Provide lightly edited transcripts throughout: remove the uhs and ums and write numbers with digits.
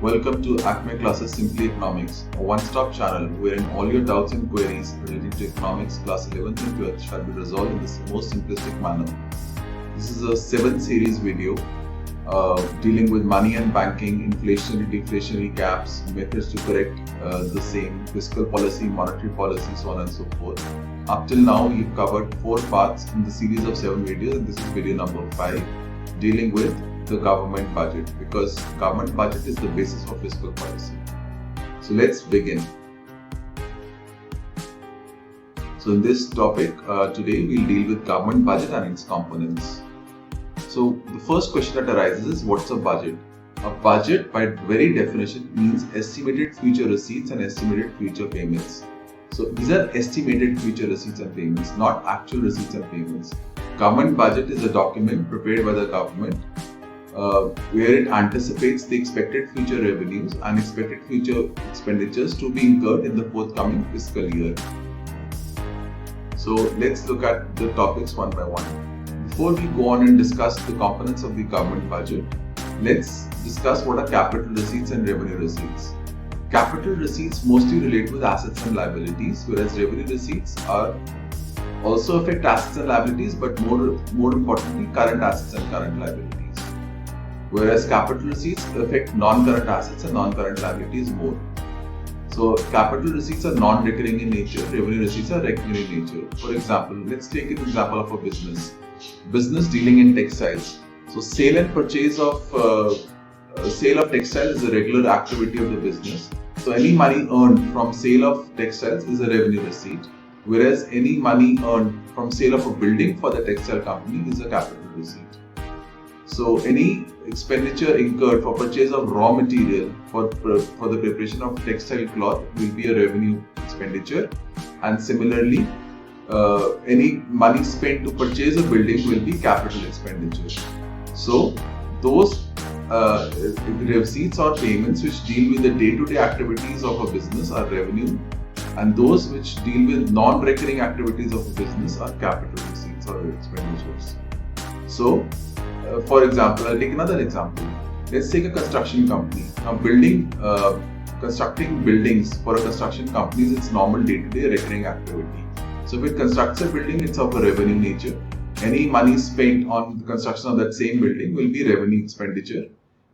Welcome to Acme Classes Simply Economics, a one-stop channel wherein all your doubts and queries relating to economics class 11th and 12th shall be resolved in the most simplistic manner. This is a 7th series video dealing with money and banking, inflationary, deflationary gaps, methods to correct the same, fiscal policy, monetary policy, so on and so forth. Up till now, we've covered 4 parts in the series of 7 videos, and this is video number 5, dealing with the government budget, because government budget is the basis for fiscal policy. So let's begin. So in this topic, today we'll deal with government budget and its components. So the first question that arises is, what's a budget? A budget, by very definition, means estimated future receipts and estimated future payments. So these are estimated future receipts and payments, not actual receipts and payments. Government budget is a document prepared by the government where it anticipates the expected future revenues and expected future expenditures to be incurred in the forthcoming fiscal year. So let's look at the topics one by one. Before we go on and discuss the components of the government budget, let's discuss what are capital receipts and revenue receipts. Capital receipts mostly relate with assets and liabilities, whereas revenue receipts are also affect assets and liabilities, but more importantly, current assets and current liabilities. Whereas capital receipts affect non-current assets and non-current liabilities more. So capital receipts are non-recurring in nature, revenue receipts are recurring in nature. For example, let's take an example of a business. Business dealing in textiles. So sale and purchase of sale of textiles is a regular activity of the business. So any money earned from sale of textiles is a revenue receipt, whereas any money earned from sale of a building for the textile company is a capital receipt. So any expenditure incurred for purchase of raw material for the preparation of textile cloth will be a revenue expenditure, and similarly any money spent to purchase a building will be capital expenditure. So those receipts or payments which deal with the day-to-day activities of a business are revenue, and those which deal with non-recurring activities of a business are capital receipts or expenditures. So for example, I'll take another example. Let's take a construction company. Now, constructing buildings for a construction company is its normal day-to-day recurring activity. So if it constructs a building, it's of a revenue nature. Any money spent on the construction of that same building will be revenue expenditure,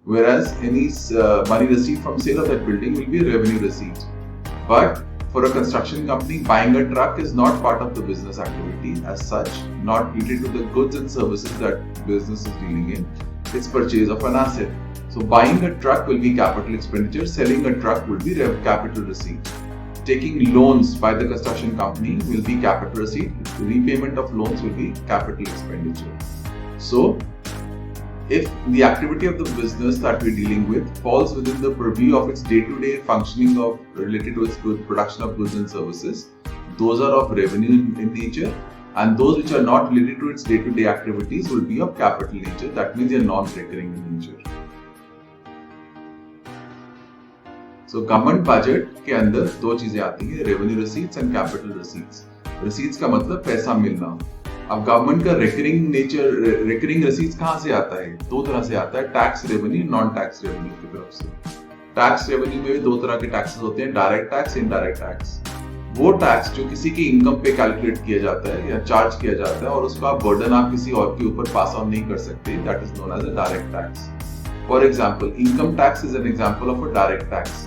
whereas any money received from sale of that building will be revenue receipt. But for a construction company, buying a truck is not part of the business activity as such, not related to the goods and services that business is dealing in. It's purchase of an asset. So buying a truck will be capital expenditure, selling a truck will be capital receipt. Taking loans by the construction company will be capital receipt. Repayment of loans will be capital expenditure. So if the activity of the business that we're dealing with falls within the purview of its day-to-day functioning of related to its production of goods and services, those are of revenue in nature, and those which are not related to its day-to-day activities will be of capital nature. That means they are non-recurring in nature. So government budget के अंदर 2 चीजें आती है, revenue receipts and capital receipts. Receipts का मतलब पैसा मिलना. अब गवर्नमेंट का रिकरिंग रिसीट्स कहाँ से आता है? 2 तरह से आता है, tax revenue, non tax revenue की तरफ से. टैक्स रेवेन्यू में भी 2 तरह के टैक्सेस होते हैं, डायरेक्ट टैक्स, इनडायरेक्ट टैक्स. वो टैक्स जो किसी की इनकम पे कैलकुलेट किया जाता है या चार्ज किया जाता है और उसका बर्डन आप किसी और के ऊपर पास ऑन नहीं कर सकते, that is known as a direct tax. For example, income tax is an example of a direct tax.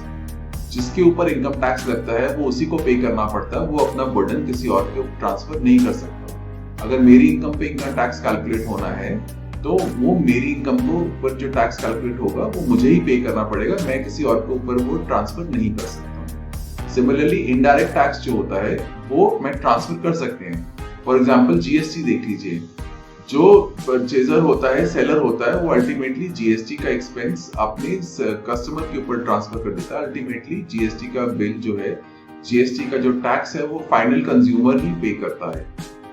जिसके ऊपर इनकम टैक्स लगता है वो उसी को पे करना पड़ता है, वो अपना बर्डन किसी और के ऊपर ट्रांसफर नहीं कर सकता. अगर मेरी इनकम पे इनकम टैक्स कैलकुलेट होना है तो वो मेरी इनकम को ऊपर जो टैक्स कैलकुलेट होगा वो मुझे ही पे करना पड़ेगा, मैं किसी और के ऊपर वो ट्रांसफर नहीं कर सकता. सिमिलरली इनडायरेक्ट टैक्स जो होता है वो मैं ट्रांसफर कर सकते हैं. फॉर एग्जाम्पल जीएसटी देख लीजिए. जो परचेजर होता है, सेलर होता है, वो अल्टीमेटली जीएसटी का एक्सपेंस अपने कस्टमर के ऊपर ट्रांसफर कर देता है. अल्टीमेटली जीएसटी का बिल जो है, जीएसटी का जो टैक्स है वो फाइनल कंज्यूमर ही पे करता है.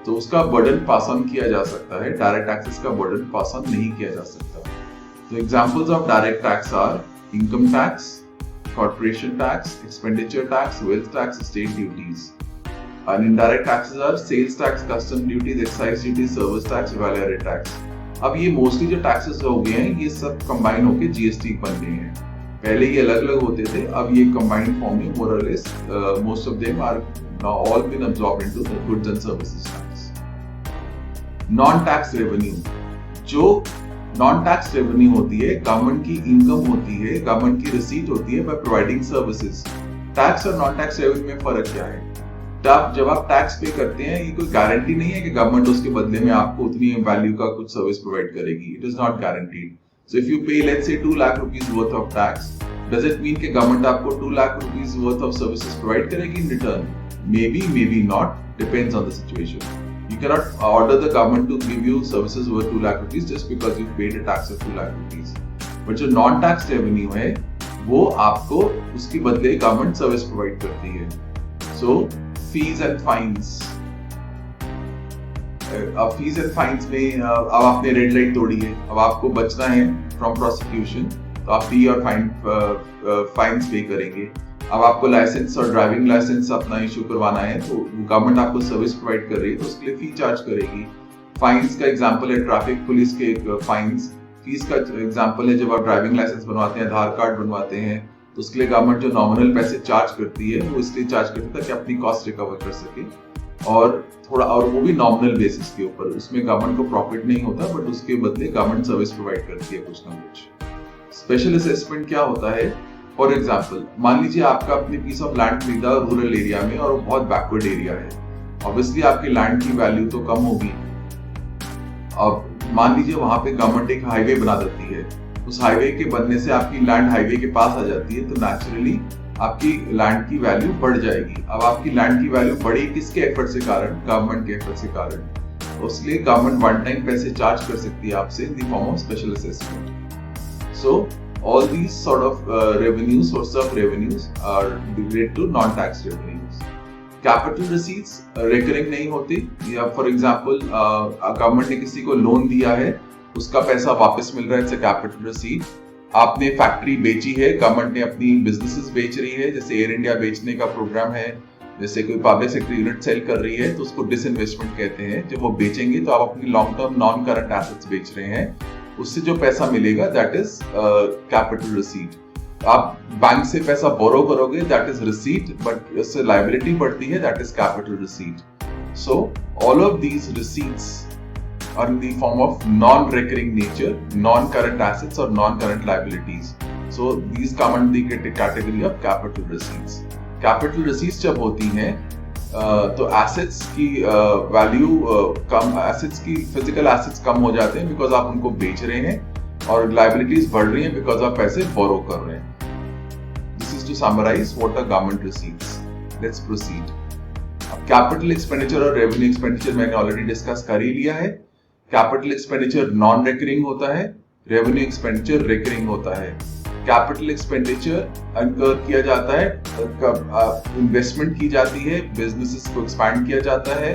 तो उसका बर्डन पास ऑन किया जा सकता है, डायरेक्ट टैक्सेस का बर्डन पास ऑन नहीं किया जा सकता. तो examples of direct tax are income tax, corporation tax, expenditure tax, wealth tax, state duties. And indirect taxes are sales tax, custom duties, excise duties, service tax, value-added tax. अब ये mostly जो taxes हो गए हैं ये सब combine होके GST बन गए हैं. पहले ये अलग अलग होते थे, अब ये कंबाइंड फॉर्म में मोर और less most of them are now all been absorbed into the goods and services tax. Non tax revenue, जो नॉन टैक्स रेवेन्यू होती है, गवर्नमेंट की इनकम होती है, गवर्नमेंट की रिसीट होती है बाय प्रोवाइडिंग सर्विसेज। टैक्स और नॉन टैक्स रेवेन्यू में फर्क क्या है? जब आप टैक्स पे करते हैं, ये कोई गारंटी नहीं है कि गवर्नमेंट उसके बदले में आपको उतनी वैल्यू का कुछ सर्विस प्रोवाइड करेगी। It is not guaranteed. So if you pay let's say 2 lakh rupees worth of tax, does it mean कि गवर्नमेंट आपको 2 lakh rupees worth of services provide करेगी in return? Maybe not, depends on the situation. You cannot order the government to give you services worth 2 lakh rupees just because you paid a tax of 2 lakh rupees. But जो non tax revenue है, वो आपको उसके बदले government service provide करती है। So fees and fines. अब fees and fines में अब आपने रेड लाइट तोड़ी है, अब आपको बचना है फ्रॉम प्रोसिक्यूशन, तो आप फी और फाइन्स पे करेंगे। अब आपको लाइसेंस और ड्राइविंग लाइसेंस अपना इशू करवाना है, तो गवर्नमेंट आपको सर्विस प्रोवाइड कर रही है, तो उसके लिए फी चार्ज करेगी। फाइन्स का एग्जांपल है ट्रैफिक पुलिस के फाइन्स। फीस का एग्जांपल है जब आप ड्राइविंग लाइसेंस बनवाते हैं, आधार कार्ड बनवाते हैं, तो उसके लिए गवर्नमेंट जो नॉमिनल पैसे चार्ज करती है, वो इसलिए चार्ज करती है ताकि अपनी कॉस्ट रिकवर कर सके, और थोड़ा, और वो भी नॉमिनल बेसिस के ऊपर। उसमें गवर्नमेंट को प्रॉफिट नहीं होता, बट उसके बदले गवर्नमेंट सर्विस प्रोवाइड करती है कुछ ना कुछ। स्पेशल असेसमेंट क्या होता है? फॉर एग्जाम्पल, मान लीजिए आपका अपनी पीस ऑफ लैंड खरीदा रूरल एरिया में और वो बहुत बैकवर्ड एरिया है, ऑब्वियसली आपकी लैंड की वैल्यू तो कम होगी। अब मान लीजिए वहां पे गवर्नमेंट एक हाईवे बना देती है, उस हाईवे के बनने से आपकी लैंड हाईवे के पास आ जाती है, तो नेचुरली आपकी लैंड की वैल्यू बढ़ जाएगी। अब आपकी लैंड की वैल्यू बढ़ी किसके एफर्ट से कारण? गवर्नमेंट के एफर्ट से कारण। उसलिए गवर्नमेंट वन टाइम पैसे चार्ज कर सकती है आपसे इन the form of special assessment. So all these sort of revenue, source of revenues are related to non-tax revenues. Capital receipts recurring नहीं होती, या for example गवर्नमेंट ने किसी को लोन दिया है, उसका पैसा वापस मिल रहा है, it's a capital receipt। आपने फैक्ट्री बेची है, गवर्नमेंट ने अपनी बिजनेसेस बेच रही है, जैसे एयर इंडिया बेचने का प्रोग्राम है, जैसे कोई पब्लिक सेक्टर यूनिट सेल कर रही है, तो उसको डिसइन्वेस्टमेंट कहते हैं। जब वो बेचेंगे तो आप अपनी long term non current assets बेच रहे हैं, उससे जो पैसा मिलेगा दैट इज कैपिटल रिसीट। आप बैंक से पैसा बोरो करोगे दैट इज रिसीट, बट उससे लायबिलिटी बढ़ती है that is capital receipt. So all of these receipts are in the form of non recurring nature, non current assets और non current liabilities. So these come under the category of capital receipts. Capital receipts जब होती हैं तो assets की value कम, assets की physical assets कम हो जाते हैं बिकॉज आप उनको बेच रहे हैं, और लायबिलिटीज बढ़ रही हैं बिकॉज आप पैसे बोरो कर रहे हैं। This is to summarise what are government receipts. Let's proceed. अब कैपिटल एक्सपेंडिचर और रेवेन्यू एक्सपेंडिचर मैंने ऑलरेडी डिस्कस कर ही लिया है। कैपिटल एक्सपेंडिचर नॉन रिकरिंग होता है, रेवेन्यू एक्सपेंडिचर रिकरिंग होता है। कैपिटल एक्सपेंडिचर इनकर किया जाता है, इन्वेस्टमेंट की जाती है, बिजनेसेस को एक्सपैंड किया जाता है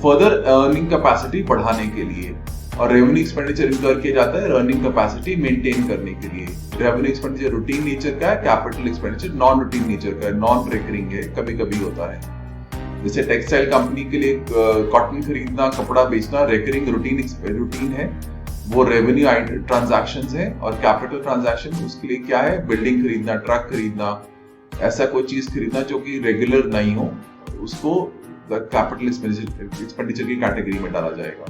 फर्दर अर्निंग कैपेसिटी बढ़ाने के लिए, और रेवेन्यू एक्सपेंडिचर इनकर किया जाता है अर्निंग कैपेसिटी मेंटेन करने के लिए। रेवेन्यू एक्सपेंडिचर रूटीन नेचर का है, capital expenditure non routine nature का है, नॉन रिकरिंग है, कभी कभी होता है। जैसे टेक्सटाइल कंपनी के लिए कॉटन खरीदना, कपड़ा बेचना रिकरिंग रूटीन है, वो रेवेन्यू ट्रांजैक्शंस है। और कैपिटल ट्रांजैक्शन उसके लिए क्या है? बिल्डिंग खरीदना, ट्रक खरीदना, ऐसा कोई चीज खरीदना जो कि रेगुलर नहीं हो, उसको कैपिटल एक्सपेंडिचर की कैटेगरी में डाला जाएगा।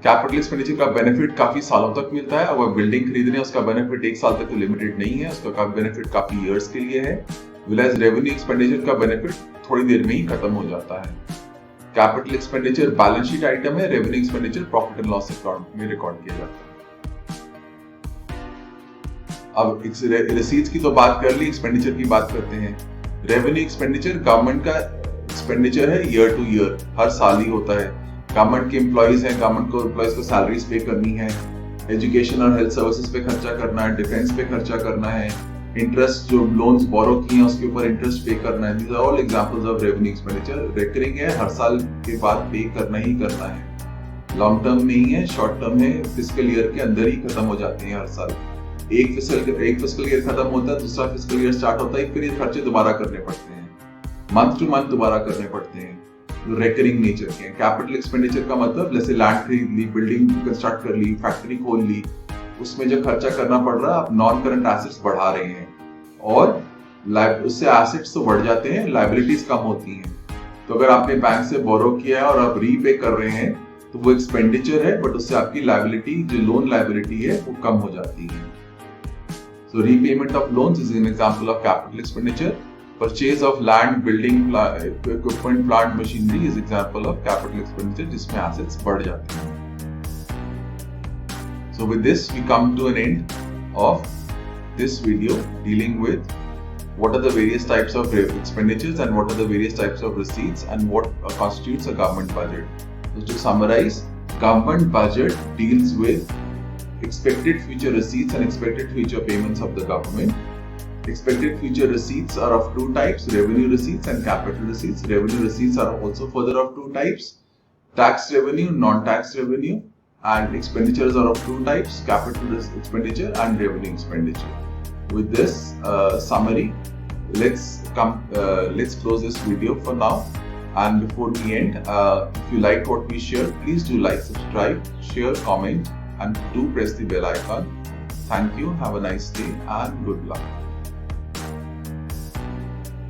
कैपिटल एक्सपेंडिचर का बेनिफिट काफी सालों तक मिलता है। अगर बिल्डिंग खरीद रहे हैं उसका बेनिफिट 1 साल तक तो लिमिटेड नहीं है, उसका बेनिफिट काफी ईयर्स के लिए है। विलेज रेवेन्यू एक्सपेंडिचर का बेनिफिट थोड़ी देर में ही खत्म हो जाता है। Capital expenditure balance sheet item है, revenue expenditure profit and loss account में रिकॉर्ड किया जाता है। अब रिसीट्स की तो बात कर ली, एक्सपेंडिचर की बात करते हैं। रेवेन्यू एक्सपेंडिचर गवर्नमेंट का एक्सपेंडिचर है, ईयर टू ईयर, हर साल ही होता है। गवर्नमेंट के एम्प्लॉइज हैं, गवर्नमेंट को एम्प्लॉइज को सैलरीज पे करनी है, एजुकेशन और हेल्थ सर्विसेज पे खर्चा करना है, डिफेंस पे खर्चा करना है, इंटरेस्ट जो लोन्स बोरो किए हैं उसके ऊपर इंटरेस्ट पे करना है। These are all examples of revenue expenditure. Recurring है, हर साल के बाद पे करना ही करना है, लॉन्ग टर्म नहीं है, शॉर्ट टर्म है, फिस्कल ईयर के अंदर ही खत्म हो जाते हैं हर साल। एक फिस्कल ईयर खत्म होता है, दूसरा फिस्कल ईयर स्टार्ट होता है, फिर ये खर्चे दोबारा करने पड़ते हैं, मंथ टू मंथ दोबारा करने पड़ते हैं, रिकरिंग नेचर के। कैपिटल एक्सपेंडिचर का मतलब जैसे लैंड खरीद ली, बिल्डिंग कंस्ट्रक्ट कर ली, फैक्ट्री खोल ली, उसमें जो खर्चा करना पड़ रहा है आप नॉन करंट एसेट्स बढ़ा रहे हैं, और उससे एसेट्स तो बढ़ जाते हैं, लाइबिलिटीज कम होती हैं। तो अगर आपने बैंक से बोरो किया है और आप रीपे कर रहे हैं तो वो एक्सपेंडिचर है, बट उससे आपकी लाइबिलिटी, जो लोन लाइबिलिटी है, वो कम हो जाती है। So repayment of loans is an example of capital expenditure. Purchase of land, building, equipment, plant, machinery is example of capital expenditure जिसमें assets बढ़ जाते हैं. So with this we come to an end of this video dealing with what are the various types of expenditures and what are the various types of receipts and what constitutes a government budget. So to summarize, government budget deals with expected future receipts and expected future payments of the government. Expected future receipts are of two types, revenue receipts and capital receipts. Revenue receipts are also further of two types, tax revenue, non-tax revenue, and expenditures are of two types, capital expenditure and revenue expenditure. With this summary, let's close this video for now. And before we end, if you liked what we shared, please do like, subscribe, share, comment, and do press the bell icon. Thank you, have a nice day and good luck.